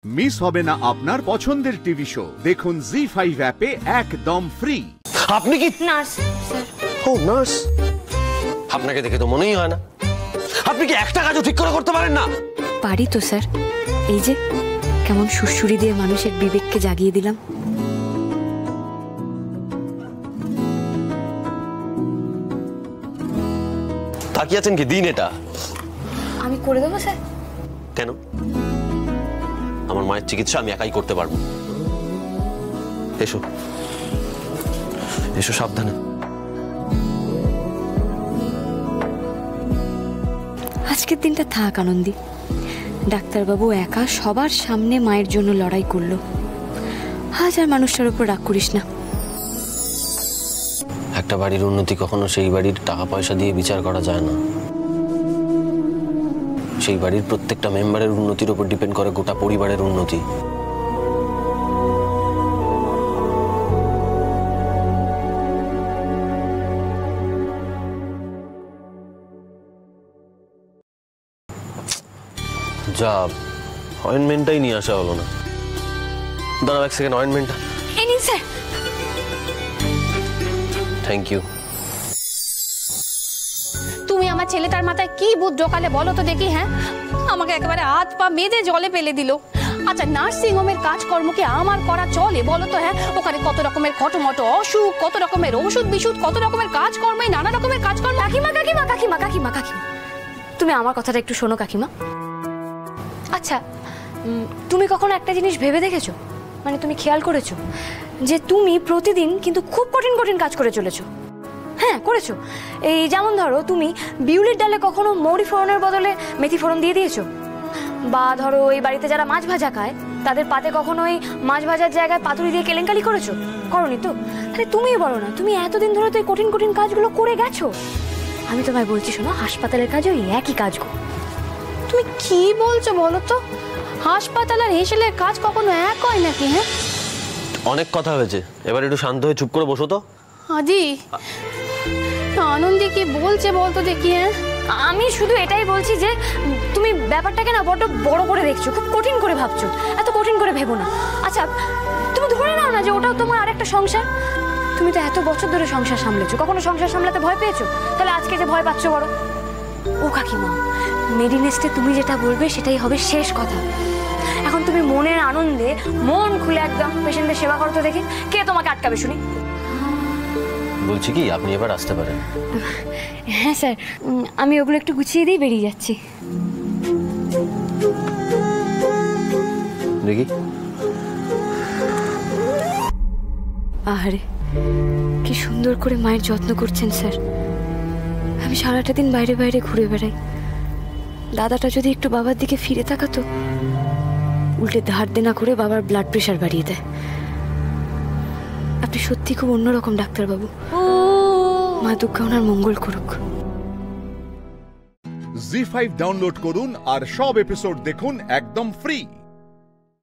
Miss হবে না আপনার পছন্দের টিভি শো। দেখুন জি5 অ্যাপে একদম ফ্রি। আপনি কি নার্স স্যার? ও নার্স, আপনাকে দেখে তো মনেই হয় না। আপনি কি একটা কাজও ঠিক করে করতে পারেন না? পারি তো স্যার, এই যে কেমন সুরসুরি দিয়ে মানুষের বিবেককে জাগিয়ে দিলাম। তাকিয়ে আছেন কি? দিন এটা। আমি করে দেবো স্যার। কেন? আমার মায়ের চিকিৎসা আমি একাই করতে পারবো। এসো এসো, সাবধানে। আজকের দিনটা থাক আনন্দী। ডাক্তারবাবু একা সবার সামনে মায়ের জন্য লড়াই করলো। আজ আর মানুষটার উপর রাগ করিস না। একটা বাড়ির উন্নতি কখনো সেই বাড়ির টাকা পয়সা দিয়ে বিচার করা যায় না। সেই বাড়ির প্রত্যেকটা মেম্বারের উন্নতির উপর ডিপেন্ড করে গোটা পরিবারের উন্নতি। যা, অয়েন্টমেন্টটাই নিয়ে আসা হলো না। দাঁড়াও এক সেকেন্ড, অয়েন্টমেন্টটা এই নিন স্যার। Thank you. তুমি আমার ছেলেটার মাথায় কি বুদ্ধ ঢোকালে বলো তো দেখি। হ্যাঁ, আমাকে একেবারে হাত পা বেঁধে জলে ফেলে দিল। আচ্ছা, নার্সিং হোমের কাজকর্ম কি আমার করা চলে বলো তো? হ্যাঁ, ওখানে কত রকমের খটোমটো অসুখ, কত রকমের ওষুধ বিশুধ, কত রকমের কাজকর্ম, নানা রকমের কাজকর্ম। কাকিমা কাকিমা কাকিমা কাকিমা কাকিমা, তুমি আমার কথাটা একটু শোনো কাকিমা। আচ্ছা, তুমি কখনো একটা জিনিস ভেবে দেখেছো, মানে তুমি খেয়াল করেছো যে তুমি প্রতিদিন কিন্তু খুব কঠিন কঠিন কাজ করে চলেছো? হ্যাঁ করেছো। এই যেমন ধরো, তুমি বিউলির ডালে কখনো মৌরি ফোড়নের বদলে মেথি ফোড়ন দিয়ে দিয়েছো? বা ধরো, এই বাড়িতে যারা মাছ ভাজা খায় তাদের পাতে কখনো ওই মাছ ভাজার জায়গায় পাতুরি দিয়ে কেলেঙ্কারি করেছো? করনি তো? তাহলে তুমিই বলো না, তুমি এতদিন ধরে তো এই কঠিন কঠিন কাজগুলো করে গেছো। আমি তোমায় বলছি শোনো, হাসপাতালের কাজও এই একই কাজ গো। তুমি কি বলছো বলো তো? হাসপাতাল আর হেসেলের কাজ কখনো এক হয় নাকি? হ্যাঁ, অনেক কথা হয়েছে, এবার একটু শান্ত হয়ে চুপ করে বসো তো। আজি, আনন্দী কি বলছে বলতো দেখি। হ্যাঁ, আমি শুধু এটাই বলছি যে তুমি ব্যাপারটাকে না বড্ড বড় করে দেখছো, খুব কঠিন করে ভাবছো। এত কঠিন করে ভেবো না। আচ্ছা, তুমি ধরে নাও না যে ওটাও তোমার আরেকটা সংসার। তুমি তো এত বছর ধরে সংসার সামলেছো, কখনো সংসার সামলাতে ভয় পেয়েছো? তাহলে আজকে যে ভয় পাচ্ছো বড়। ও কাকিমা, মেডিনেস্টে তুমি যেটা বলবে সেটাই হবে শেষ কথা। এখন তুমি মনের আনন্দে মন খুলে একদম পেশেন্টের সেবা করো তো দেখি, কে তোমাকে আটকাবে শুনি? বলছি কি, আপনি এবার আসতে পারেন। হ্যাঁ স্যার, আমি ওগুলো একটু গুছিয়ে দিয়ে বেরিয়ে যাচ্ছি। দেখি। আহারে, কি সুন্দর করে মায়ের যত্ন করছেন স্যার। আমি সারাটা দিন বাইরে বাইরে ঘুরে বেড়াই। দাদাটা যদি একটু বাবার দিকে ফিরে তাকাতো, উল্টে ধার দেনা করে বাবার ব্লাড প্রেশার বাড়িয়ে দেয়। আপনি সত্যি খুব অন্যরকম ডাক্তারবাবু। মা দুর্গা ওনার মঙ্গল করুক। জি5 ডাউনলোড করুন আর সব এপিসোড দেখুন একদম ফ্রি।